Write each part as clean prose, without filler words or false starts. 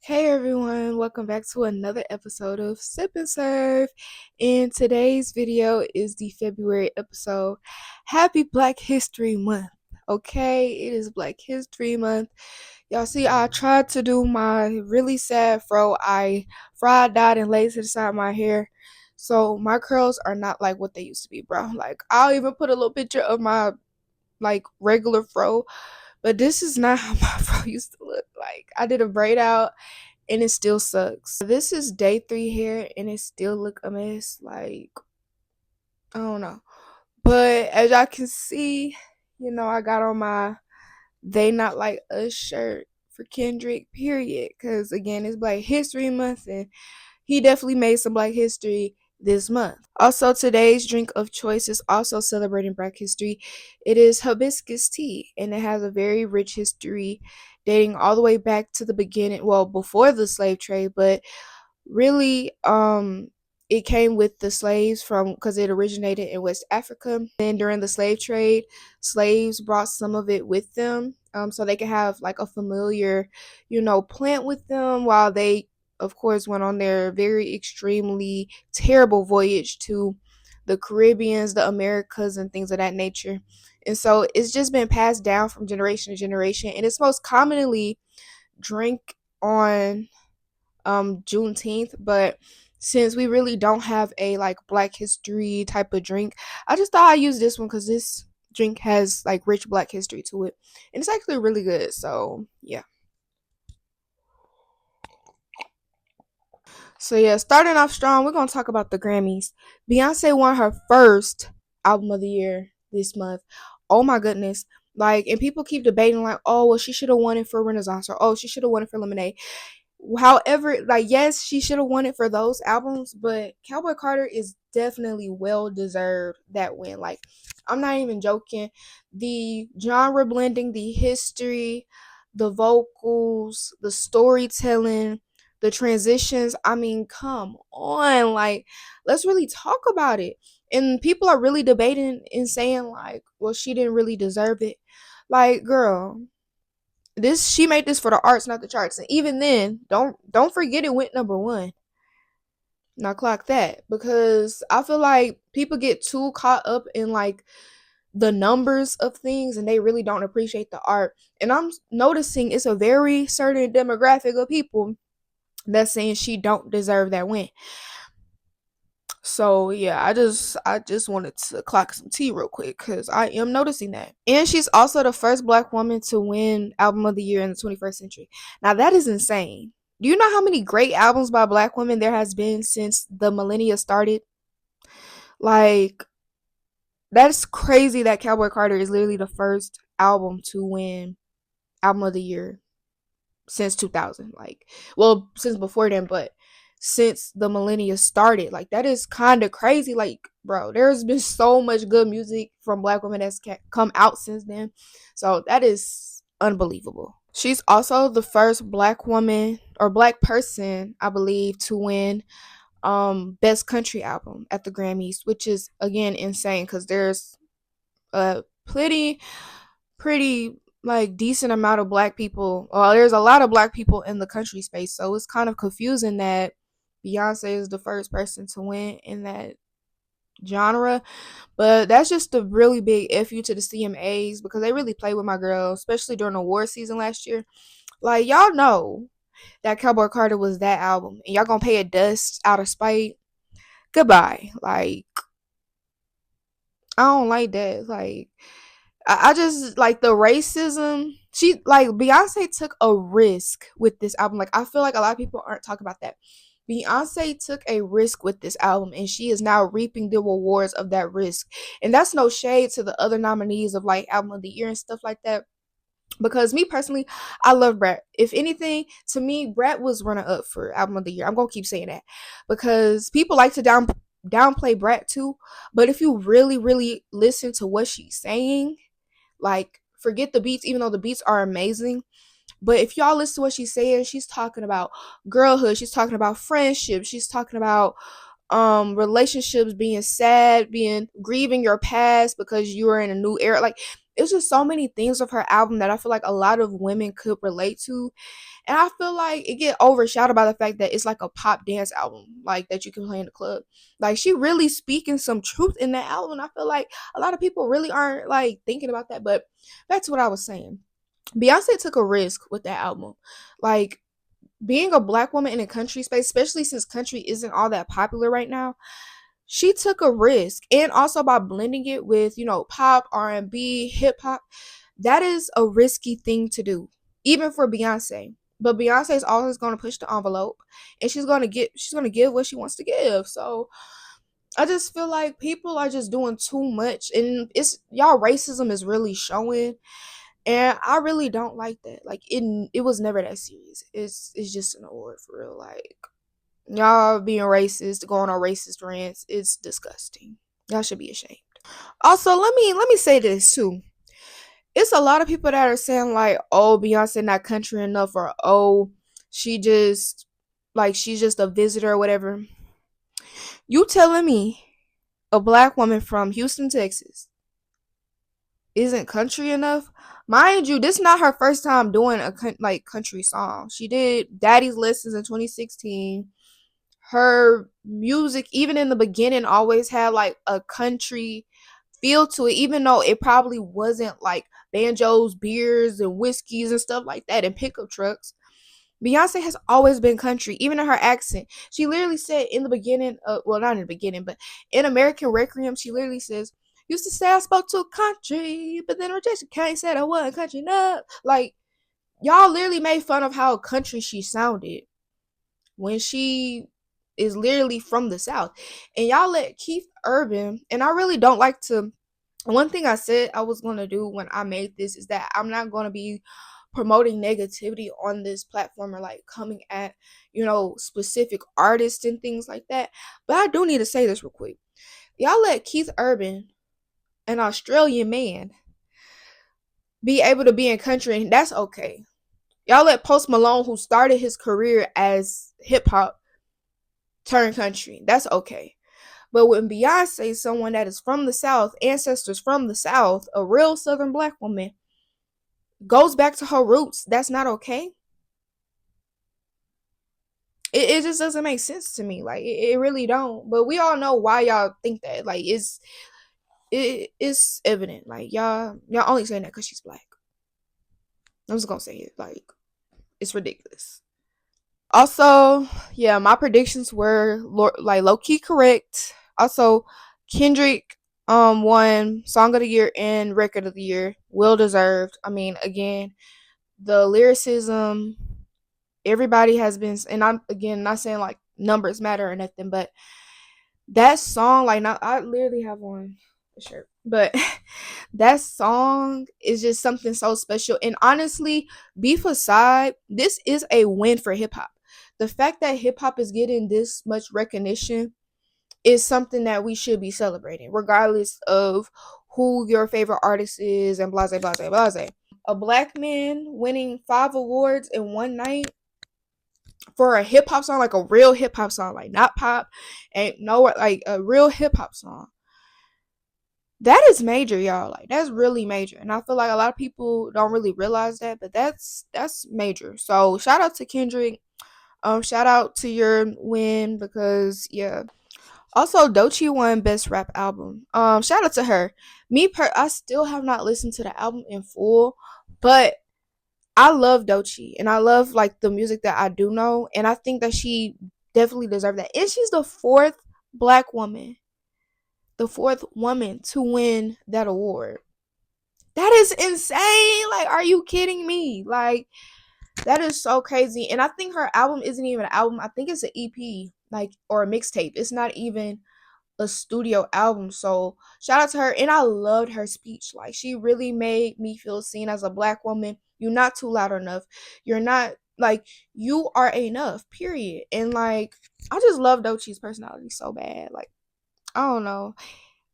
Hey everyone, welcome back to another episode of Sip and Serve. And today's video is the February episode. Happy Black History Month. Okay, it is Black History Month. Y'all see, I tried to do my really sad fro. I fried, dyed, and laid to the side of my hair. So my curls are not like what they used to be, bro. Like, I'll even put a little picture of my regular fro. But this is not how my fro used to look like. I did a braid out and it still sucks. This is day 3 hair and it still look a mess. Like, I don't know. But as y'all can see, I got on my They Not Like Us shirt for Kendrick, period. Because again, it's Black History Month and he definitely made some Black history this month. Also, today's drink of choice is also celebrating Black history. It is hibiscus tea, and it has a very rich history dating all the way back to the beginning, well, before the slave trade, but really it came with the slaves from because it originated in West Africa. Then during the slave trade, slaves brought some of it with them, so they could have like a familiar, plant with them while they, of course, went on their very extremely terrible voyage to the Caribbeans, the Americas, and things of that nature. And so it's just been passed down from generation to generation, and it's most commonly drink on Juneteenth, but since we really don't have a like Black history type of drink, I just thought I'd use this one because this drink has like rich Black history to it, and it's actually really good. So yeah. So yeah, starting off strong, we're gonna talk about the Grammys. Beyonce won her first album of the year this month. Oh my goodness. Like, and people keep debating like, oh well, she should have won it for Renaissance, or oh, she should have won it for Lemonade. However, like, yes, she should have won it for those albums, but Cowboy Carter is definitely well deserved that win. Like, I'm not even joking. The genre blending, the history, the vocals, the storytelling, the transitions, I mean, come on. Like, let's really talk about it. And people are really debating and saying like, well, she didn't really deserve it. Like, girl, this she made this for the arts, not the charts. And even then, don't forget it went number one. Now clock that, because I feel like people get too caught up in like the numbers of things and they really don't appreciate the art. And I'm noticing it's a very certain demographic of people that's saying she don't deserve that win. So yeah, I just wanted to clock some tea real quick because I am noticing that. And she's also the first Black woman to win Album of the Year in the 21st century. Now that is insane. Do you know how many great albums by Black women there has been since the millennia started? Like, that's crazy that Cowboy Carter is literally the first album to win Album of the Year since 2000. Like, well, since before then, but since the millennia started, like, that is kind of crazy. Like, bro, there's been so much good music from Black women that's come out since then, so that is unbelievable. She's also the first Black woman or Black person, I believe, to win best country album at the Grammys, which is again insane because there's a pretty like decent amount of Black people. Well, there's a lot of Black people in the country space, so it's kind of confusing that Beyonce is the first person to win in that genre. But that's just a really big fu to the CMAs because they really played with my girl, especially during award season last year. Like, y'all know that Cowboy Carter was that album, and y'all gonna pay it dust out of spite. Goodbye. Like, I don't like that. Like, I just like the racism. She like Beyonce took a risk with this album. Like, I feel like a lot of people aren't talking about that. Beyonce took a risk with this album and she is now reaping the rewards of that risk. And that's no shade to the other nominees of like album of the year and stuff like that. Because me personally, I love Brat. If anything, to me, Brat was runner up for album of the year. I'm gonna keep saying that because people like to downplay Brat too. But if you really, really listen to what she's saying, like, forget the beats, even though the beats are amazing. But if y'all listen to what she's saying, she's talking about girlhood, she's talking about friendship, she's talking about relationships being sad, being grieving your past because you are in a new era. Like, it's just so many things of her album that I feel like a lot of women could relate to. And I feel like it get overshadowed by the fact that it's like a pop dance album, like that you can play in the club. Like she really speaking some truth in that album. And I feel like a lot of people really aren't like thinking about that. But back to what I was saying. Beyonce took a risk with that album. Like being a black woman in a country space, especially since country isn't all that popular right now, she took a risk. And also by blending it with, pop, R&B, hip hop, that is a risky thing to do, even for Beyonce. But Beyonce is always going to push the envelope, and she's going to give what she wants to give. So I just feel like people are just doing too much, and it's y'all racism is really showing, and I really don't like that. Like it was never that serious. It's just an award for real. Like y'all being racist, going on racist rants, it's disgusting. Y'all should be ashamed. Also, let me say this too. It's a lot of people that are saying like, oh, Beyonce not country enough, or oh, she just she's just a visitor or whatever. You telling me a black woman from Houston, Texas isn't country enough? Mind you, this is not her first time doing a country song. She did Daddy's Lessons in 2016. Her music, even in the beginning, always had like a country feel to it, even though it probably wasn't like banjos, beers, and whiskeys and stuff like that, and pickup trucks. Beyonce has always been country, even in her accent. She literally said in the beginning, well, not in the beginning, but in American Requiem, she literally says, "Used to say I spoke to a country, but then rejection came, said I wasn't country enough." Like, y'all literally made fun of how country she sounded when she is literally from the South. And y'all let Keith Urban, and I really don't like to, one thing I said I was going to do when I made this is that I'm not going to be promoting negativity on this platform, or like coming at, specific artists and things like that. But I do need to say this real quick. Y'all let Keith Urban, an Australian man, be able to be in country, and that's okay. Y'all let Post Malone, who started his career as hip hop, turn country. That's okay. But when Beyonce, someone that is from the South, ancestors from the South, a real Southern black woman, goes back to her roots, that's not okay. It just doesn't make sense to me. Like it really don't. But we all know why y'all think that. Like it's evident. Like y'all only saying that because she's black. I'm just gonna say it. Like it's ridiculous. Also, yeah, my predictions were like low key correct. Also, Kendrick won Song of the Year and Record of the Year. Well deserved. I mean, again, the lyricism, everybody has been, and I'm again not saying like numbers matter or nothing, but that song, like, now I literally have on a shirt, but that song is just something so special. And honestly, beef aside, this is a win for hip hop. The fact that hip hop is getting this much recognition is something that we should be celebrating, regardless of who your favorite artist is and blase, blase, blase. A black man winning 5 awards in one night for a hip hop song, like a real hip hop song, like not pop, ain't no, like a real hip hop song. That is major, y'all. Like that's really major, and I feel like a lot of people don't really realize that, but that's major. So shout out to Kendrick. Shout out to your win, because yeah. Also, Doechii won Best Rap Album. Shout out to her. I still have not listened to the album in full, but I love Doechii, and I love like the music that I do know, and I think that she definitely deserves that. And she's the black woman, fourth woman to win that award. That is insane. Like, are you kidding me? Like, that is so crazy. And I think her album isn't even an album. I think it's an EP, like, or a mixtape. It's not even a studio album. So shout out to her. And I loved her speech. Like, she really made me feel seen as a black woman. You're not too loud enough. You're not, like, you are enough, period. And like, I just love Doechii's personality so bad. Like, I don't know.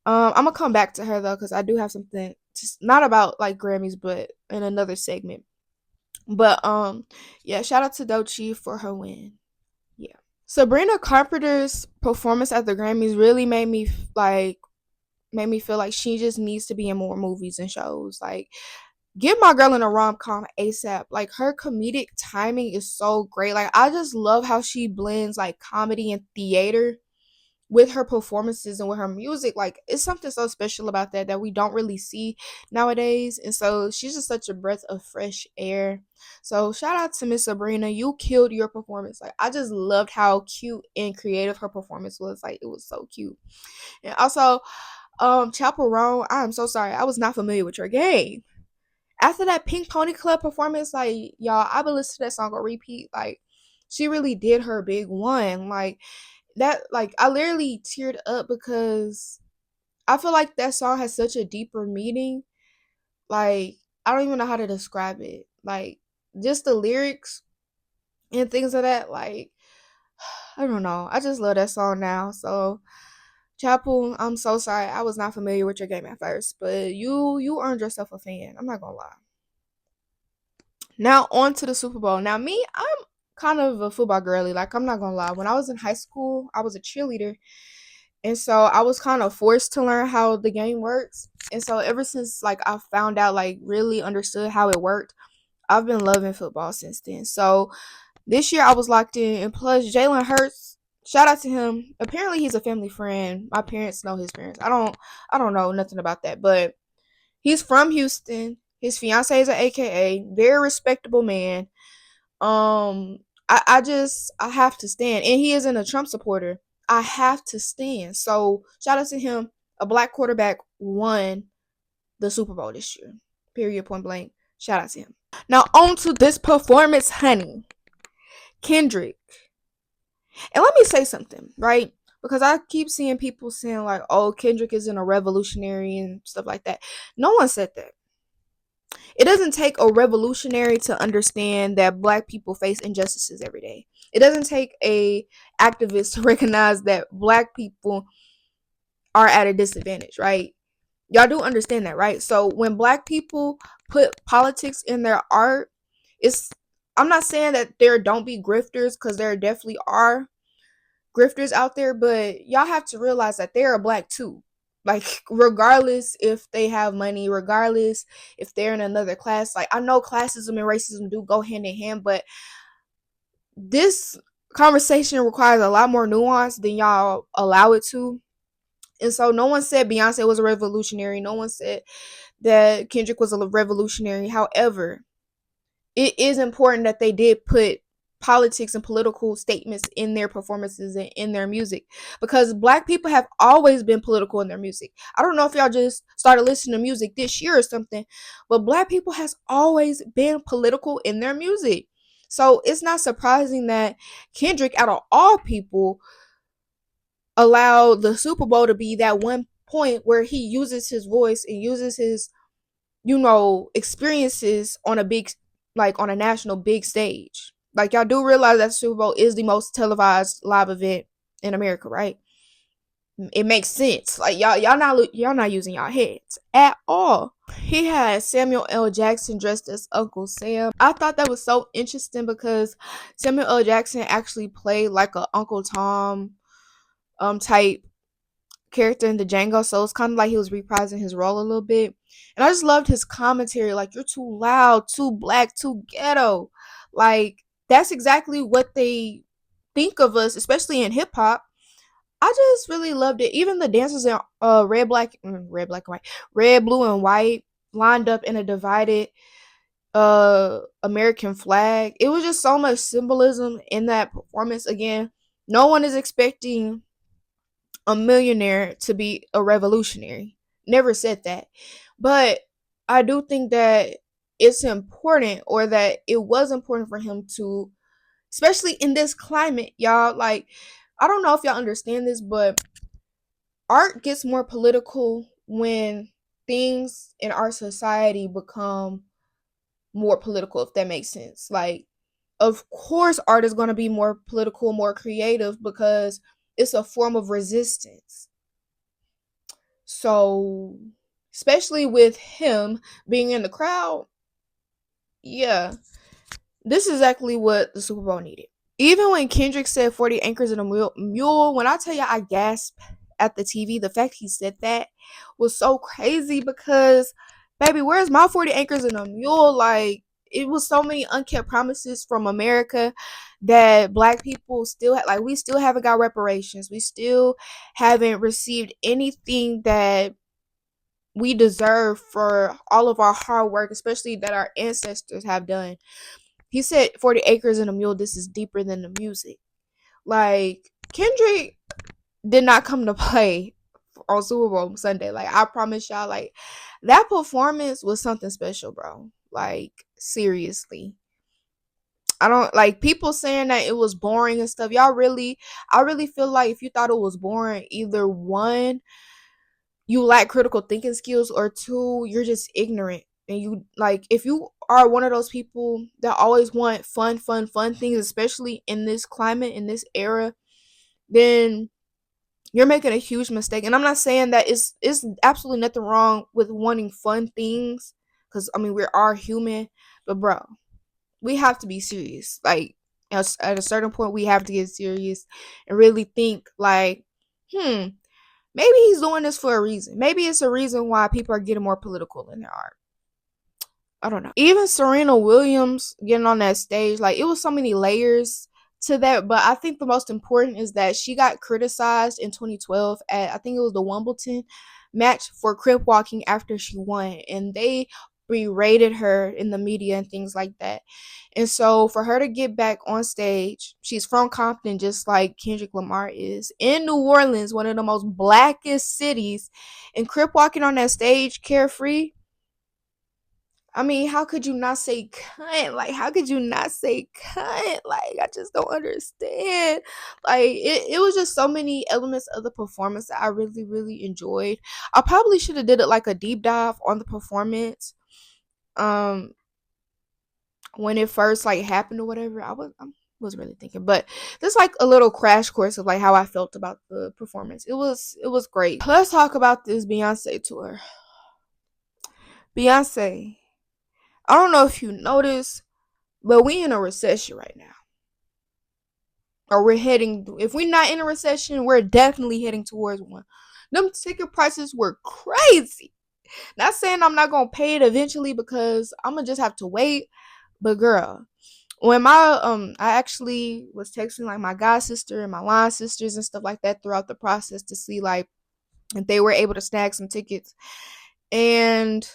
I'm gonna come back to her though, because I do have something just not about like Grammys, but in another segment. But yeah, shout out to Doechii for her win. Yeah. Sabrina Carpenter's performance at the Grammys really made me like made me feel like she just needs to be in more movies and shows. Like, get my girl in a rom-com ASAP. Like, her comedic timing is so great. Like, I just love how she blends like comedy and theater with her performances and with her music. Like, it's something so special about that we don't really see nowadays. And so she's just such a breath of fresh air. So shout out to Miss Sabrina. You killed your performance. Like, I just loved how cute and creative her performance was. Like, it was so cute. And also, Chaperone, I'm so sorry. I was not familiar with your game. After that Pink Pony Club performance, like, y'all, I've been listening to that song on repeat. Like, she really did her big one. Like, that, like, I literally teared up because I feel like that song has such a deeper meaning. Like, I don't even know how to describe it. Like, just the lyrics and things of that. Like, I don't know. I just love that song now. So, Chapel, I'm so sorry. I was not familiar with your game at first, but you earned yourself a fan. I'm not gonna lie. Now on to the Super Bowl. Now me, I'm kind of a football girly. Like, I'm not gonna lie. When I was in high school, I was a cheerleader. And so I was kind of forced to learn how the game works. And so ever since like I found out, like really understood how it worked, I've been loving football since then. So this year I was locked in, and plus Jalen Hurts, shout out to him. Apparently he's a family friend. My parents know his parents. I don't know nothing about that, but he's from Houston. His fiance is an AKA, very respectable man. I have to stand, and he isn't a Trump supporter. I have to stand. So shout out to him. A black quarterback won the Super Bowl this year. Period. Point blank. Shout out to him. Now on to this performance, honey. Kendrick. And let me say something, right? Because I keep seeing people saying like, "Oh, Kendrick isn't a revolutionary" and stuff like that. No one said that. It doesn't take a revolutionary to understand that black people face injustices every day. It doesn't take a activist to recognize that black people are at a disadvantage, right? Y'all do understand that, right? So when black people put politics in their art, it's I'm not saying that there don't be grifters, because there definitely are grifters out there, but y'all have to realize that they are black too. Like, regardless if they have money, regardless if they're in another class. Like, I know classism and racism do go hand in hand, but this conversation requires a lot more nuance than y'all allow it to. And so no one said Beyonce was a revolutionary. No one said that Kendrick was a revolutionary. However, it is important that they did put politics and political statements in their performances and in their music, because black people have always been political in their music. I don't know if y'all just started listening to music this year or something, but black people has always been political in their music. So it's not surprising that Kendrick, out of all people, allowed the Super Bowl to be that one point where he uses his voice and uses his, experiences on a big, like on a national big stage. Like, y'all do realize that Super Bowl is the most televised live event in America, right? It makes sense. Like, y'all not using y'all heads at all. He had Samuel L. Jackson dressed as Uncle Sam. I thought that was so interesting because Samuel L. Jackson actually played like a Uncle Tom type character in the Django, so it's kind of like he was reprising his role a little bit. And I just loved his commentary, like, you're too loud, too black, too ghetto. Like, that's exactly what they think of us, especially in hip hop. I just really loved it. Even the dancers in red, blue, and white lined up in a divided American flag. It was just so much symbolism in that performance. Again, no one is expecting a millionaire to be a revolutionary. Never said that. But I do think that it's important, or that it was important for him to, especially in this climate, y'all. Like, I don't know if y'all understand this, but art gets more political when things in our society become more political, if that makes sense. Like, of course, art is going to be more political, more creative, because it's a form of resistance. So, especially with him being in the crowd, yeah, this is exactly what the Super Bowl needed. Even when Kendrick said 40 acres and a mule, when I tell you I gasped at the TV, the fact he said that was so crazy because, baby, where's my 40 acres and a mule? Like, it was so many unkept promises from America that black people still like, we still haven't got reparations. We still haven't received anything that we deserve for all of our hard work, especially that our ancestors have done. He said 40 acres and a mule, this is deeper than the music. Like, Kendrick did not come to play on Super Bowl Sunday. Like, I promise y'all, like, that performance was something special, bro. Like, seriously. I don't like people saying that it was boring and stuff. I really feel like if you thought it was boring, either one, you lack critical thinking skills, or two, you're just ignorant. And you, like, if you are one of those people that always want fun things, especially in this climate, in this era, then you're making a huge mistake. And I'm not saying that it's absolutely nothing wrong with wanting fun things, because I mean, we are human. But bro, we have to be serious. Like, at a certain point, we have to get serious and really think like, maybe he's doing this for a reason. Maybe it's a reason why people are getting more political in their art. I don't know. Even Serena Williams getting on that stage, like, it was so many layers to that. But I think the most important is that she got criticized in 2012 at, I think it was the Wimbledon match, for crip walking after she won, and they berated her in the media and things like that. And so for her to get back on stage, she's from Compton, just like Kendrick Lamar is, in New Orleans, one of the most blackest cities, and crip walking on that stage carefree. I mean, how could you not say cunt? Like, how could you not say cunt? Like, I just don't understand. Like, it was just so many elements of the performance that I really, really enjoyed. I probably should have did it like a deep dive on the performance. Um, when it first like happened or whatever. I was really thinking, but this like a little crash course of like how I felt about the performance. It was great. Let's talk about this Beyonce tour. Beyonce, I don't know if you noticed, but we in a recession right now. Or we're heading, if we're not in a recession, we're definitely heading towards one. Them ticket prices were crazy. Not saying I'm not gonna pay it eventually, because I'm gonna just have to wait. But girl, when I actually was texting like my god sister and my line sisters and stuff like that throughout the process to see like if they were able to snag some tickets, and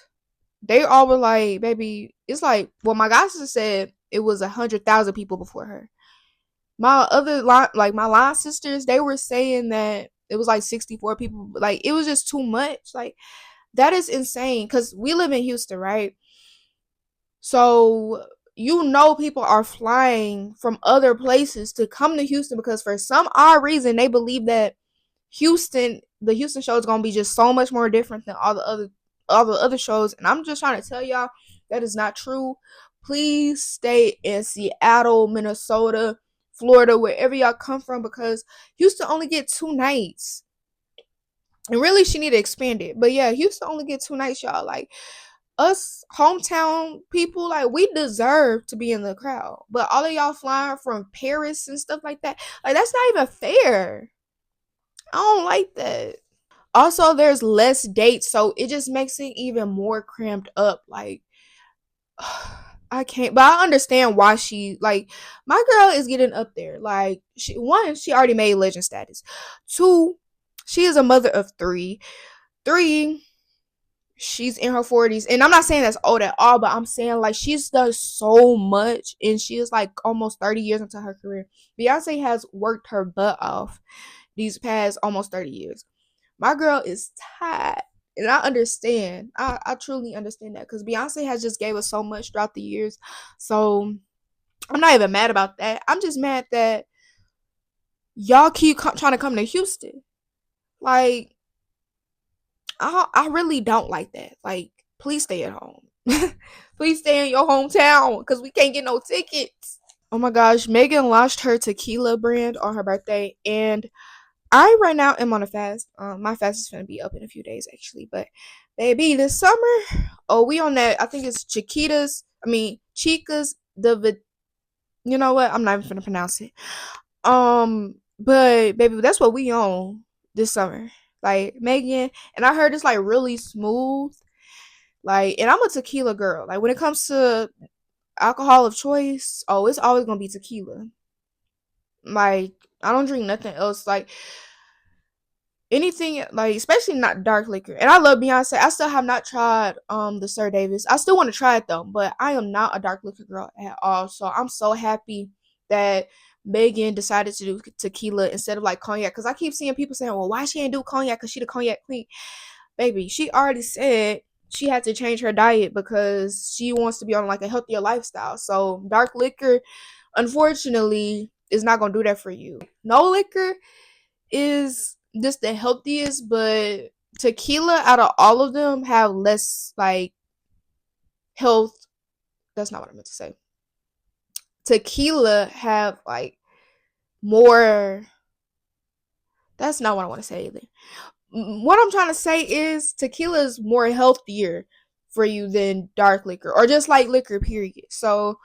they all were like, baby, it's like, well, my god sister said it was 100,000 people before her. My other line, like my line sisters, they were saying that it was like 64 people. Like, it was just too much. Like, that is insane, because we live in Houston, right? So people are flying from other places to come to Houston, because for some odd reason they believe that the Houston show is gonna be just so much more different than all the other shows. And I'm just trying to tell y'all that is not true. Please stay in Seattle, Minnesota, Florida, wherever y'all come from, because Houston only get 2 nights. And really, she need to expand it. But yeah, Houston only get 2 nights, y'all. Like, us hometown people, like, we deserve to be in the crowd. But all of y'all flying from Paris and stuff like that, like, that's not even fair. I don't like that. Also, there's less dates, so it just makes it even more cramped up. Like, I can't, but I understand why she, like, my girl is getting up there. Like, she already made legend status. Two, she is a mother of three. Three, she's in her 40s, and I'm not saying that's old at all, but I'm saying like she's done so much, and she is like almost 30 years into her career. Beyonce has worked her butt off these past almost 30 years. My girl is tired, and I understand. I truly understand that, because Beyonce has just gave us so much throughout the years. So I'm not even mad about that. I'm just mad that y'all keep trying to come to Houston. Like, I really don't like that. Like, please stay at home. Please stay in your hometown, because we can't get no tickets. Oh my gosh, Megan launched her tequila brand on her birthday, and I right now am on a fast. My fast is gonna be up in a few days actually, but baby, this summer, oh, we on that. I think it's Chiquitas. I mean, Chicas. You know what? I'm not even gonna pronounce it. But baby, that's what we on. this summer. Like Megan, and I heard it's like really smooth. Like, and I'm a tequila girl. Like when it comes to alcohol of choice, oh, it's always gonna be tequila. Like I don't drink nothing else. Like anything, like especially not dark liquor. And I love Beyonce. I still have not tried the Sir Davis. I still want to try it though, but I am not a dark liquor girl at all. So I'm so happy that Megan decided to do tequila instead of like cognac. Cause I keep seeing people saying, "Well, why she ain't do cognac? Cause she the cognac queen." Baby, she already said she had to change her diet because she wants to be on like a healthier lifestyle. So dark liquor, unfortunately, is not gonna do that for you. No liquor is just the healthiest, but tequila out of all of them have less like health. That's not what I meant to say. Tequila have like more. That's not what I want to say either. What I'm trying to say is tequila is more healthier for you than dark liquor or just like liquor period. So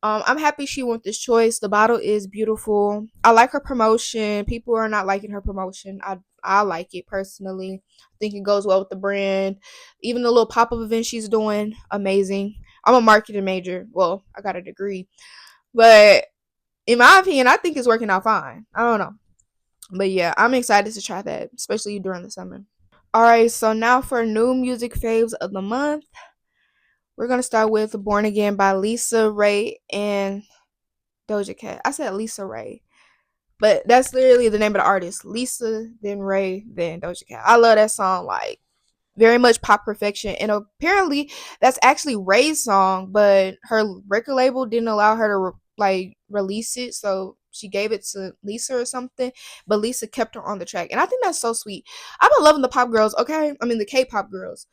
I'm happy she went this choice. The bottle is beautiful. I like her promotion. People are not liking her promotion. I like it personally. I think it goes well with the brand. Even the little pop-up event she's doing, amazing. I'm a marketing major. Well, I got a degree. But in my opinion, I think it's working out fine. I don't know. But yeah, I'm excited to try that, especially during the summer. Alright, so now for new music faves of the month. We're gonna start with Born Again by Lisa Ray and Doja Cat. I said Lisa Ray, but that's literally the name of the artist. Lisa, then Ray, then Doja Cat. I love that song, like very much pop perfection. And apparently, that's actually Ray's song, but her record label didn't allow her to like release it, so she gave it to Lisa or something. But Lisa kept her on the track, and I think that's so sweet. I've been loving the pop girls. Okay, I mean the K-pop girls.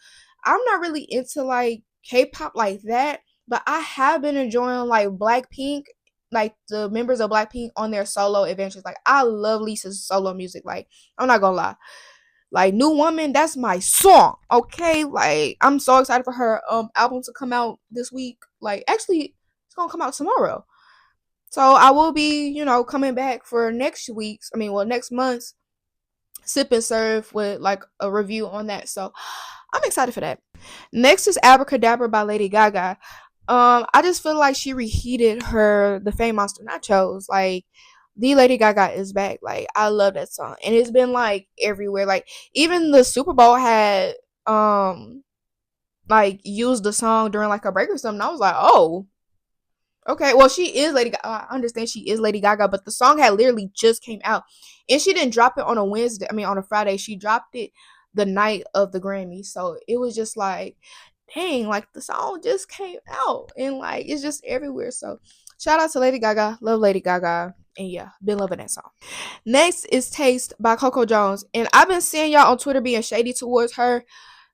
I'm not really into like K-pop like that, but I have been enjoying like Blackpink, like the members of Blackpink on their solo adventures. Like I love Lisa's solo music. Like I'm not gonna lie, like New Woman, that's my song. Okay, like I'm so excited for her album to come out this week. Like actually, it's gonna come out tomorrow. So I will be, coming back for next week's. I mean, well, next month's Sip and Serve with like a review on that. So I'm excited for that. Next is Abracadabra by Lady Gaga. I just feel like she reheated the Fame Monster nachos. Like the Lady Gaga is back. Like I love that song, and it's been like everywhere. Like even the Super Bowl had like used the song during like a break or something. I was like, oh, okay. Well, she is Lady Gaga. I understand she is Lady Gaga, but the song had literally just came out, and she didn't drop it on a Wednesday. I mean, on a Friday. She dropped it the night of the Grammy. So it was just like, dang, like the song just came out, and like it's just everywhere. So shout out to Lady Gaga. Love Lady Gaga. And yeah, been loving that song. Next is Taste by Coco Jones. And I've been seeing y'all on Twitter being shady towards her.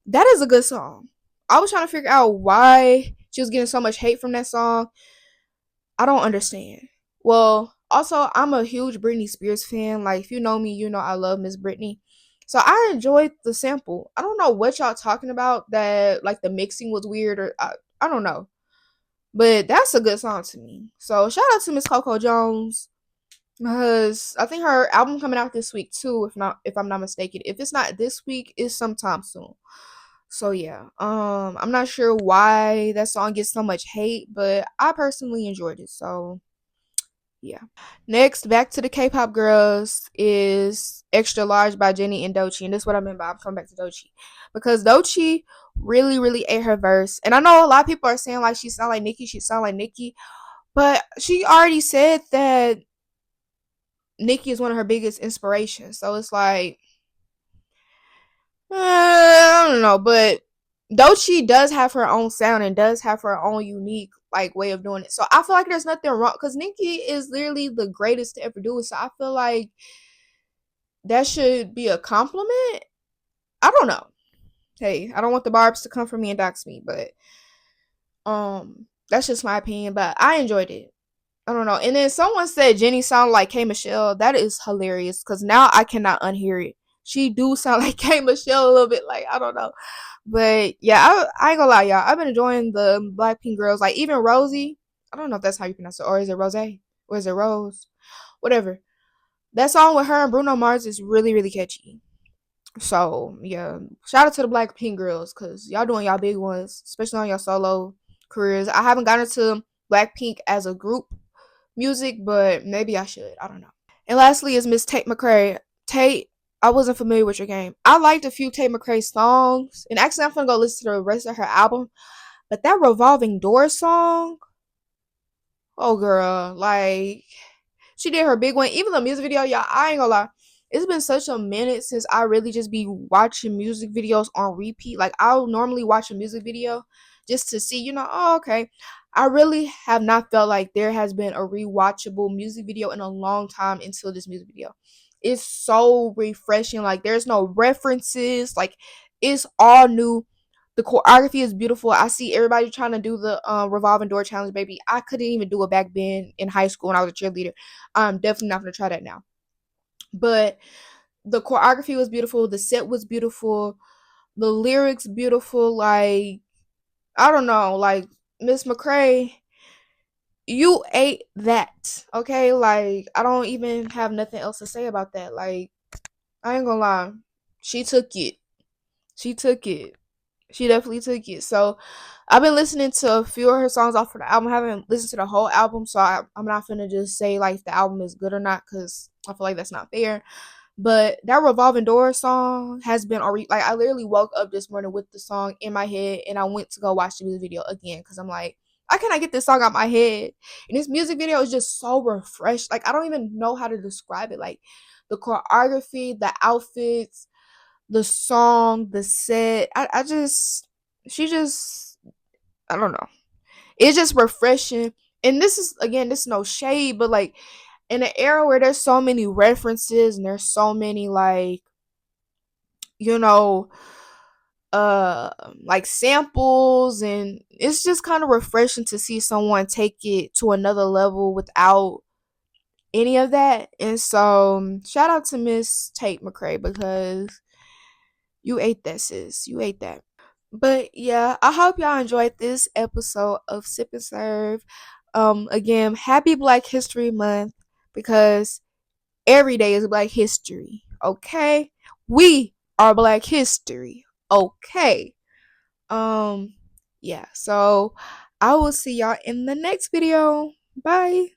That is a good song. I was trying to figure out why she was getting so much hate from that song. I don't understand. Well, also, I'm a huge Britney Spears fan. Like, if you know me, you know I love Miss Britney. So I enjoyed the sample. I don't know what y'all talking about that, like, the mixing was weird or I don't know. But that's a good song to me. So shout out to Miss Coco Jones. Because I think her album coming out this week too, if I'm not mistaken. If it's not this week, it's sometime soon. So yeah. I'm not sure why that song gets so much hate, but I personally enjoyed it. So yeah. Next, back to the K-pop girls is Extra Large by Jennie and Doechii. And this is what I mean by I'm coming back to Doechii. Because Doechii really, really ate her verse. And I know a lot of people are saying like she sound like Nicki. But she already said that Nicki is one of her biggest inspirations. So it's like, I don't know. But Doechii does have her own sound and does have her own unique like way of doing it. So I feel like there's nothing wrong because Nicki is literally the greatest to ever do it. So I feel like that should be a compliment. I don't know. Hey, I don't want the barbs to come for me and dox me, but that's just my opinion. But I enjoyed it. I don't know. And then someone said Jennie sounded like K Michelle. That is hilarious because now I cannot unhear it. She do sound like K Michelle a little bit. Like I don't know, but yeah, I ain't gonna lie, y'all. I've been enjoying the Blackpink girls. Like even Rosie. I don't know if that's how you pronounce it, or is it Rose, or is it Rose? Whatever. That song with her and Bruno Mars is really, really catchy. So yeah, shout out to the Blackpink girls because y'all doing y'all big ones, especially on your solo careers. I haven't gotten to Blackpink as a group music, but maybe I should. I don't know. And lastly is Miss Tate McRae. Tate, I wasn't familiar with your game. I liked a few Tate McRae songs, and actually I'm gonna go listen to the rest of her album. But that Revolving Door song, oh girl, like she did her big one. Even the music video, y'all, I ain't gonna lie. It's been such a minute since I really just be watching music videos on repeat. Like I'll normally watch a music video just to see, oh okay. I really have not felt like there has been a rewatchable music video in a long time until this music video. It's so refreshing. Like there's no references. Like it's all new. The choreography is beautiful. I see everybody trying to do the revolving door challenge, baby. I couldn't even do it back then in high school when I was a cheerleader. I'm definitely not gonna try that now. But the choreography was beautiful. The set was beautiful. The lyrics beautiful. Like I don't know. Like Miss McCrae, you ate that. Okay. Like I don't even have nothing else to say about that. Like I ain't gonna lie. She took it. She took it. She definitely took it. So I've been listening to a few of her songs off of the album. I haven't listened to the whole album, so I'm not finna just say like the album is good or not because I feel like that's not fair. But that Revolving Door song has been already like I literally woke up this morning with the song in my head and I went to go watch the music video again because I'm like, how can I get this song out my head? And this music video is just so refreshed. Like I don't even know how to describe it. Like the choreography, the outfits, the song, the set. I just she just I don't know. It's just refreshing. And this is no shade, but like in an era where there's so many references and there's so many you know, uh like samples, and it's just kind of refreshing to see someone take it to another level without any of that. And so shout out to Miss Tate McRae because you ate that, sis. You ate that. But yeah, I hope y'all enjoyed this episode of Sip and Serve. Again, happy Black History Month because every day is Black History. Okay, we are Black History. Okay. Um, yeah. So I will see y'all in the next video. Bye.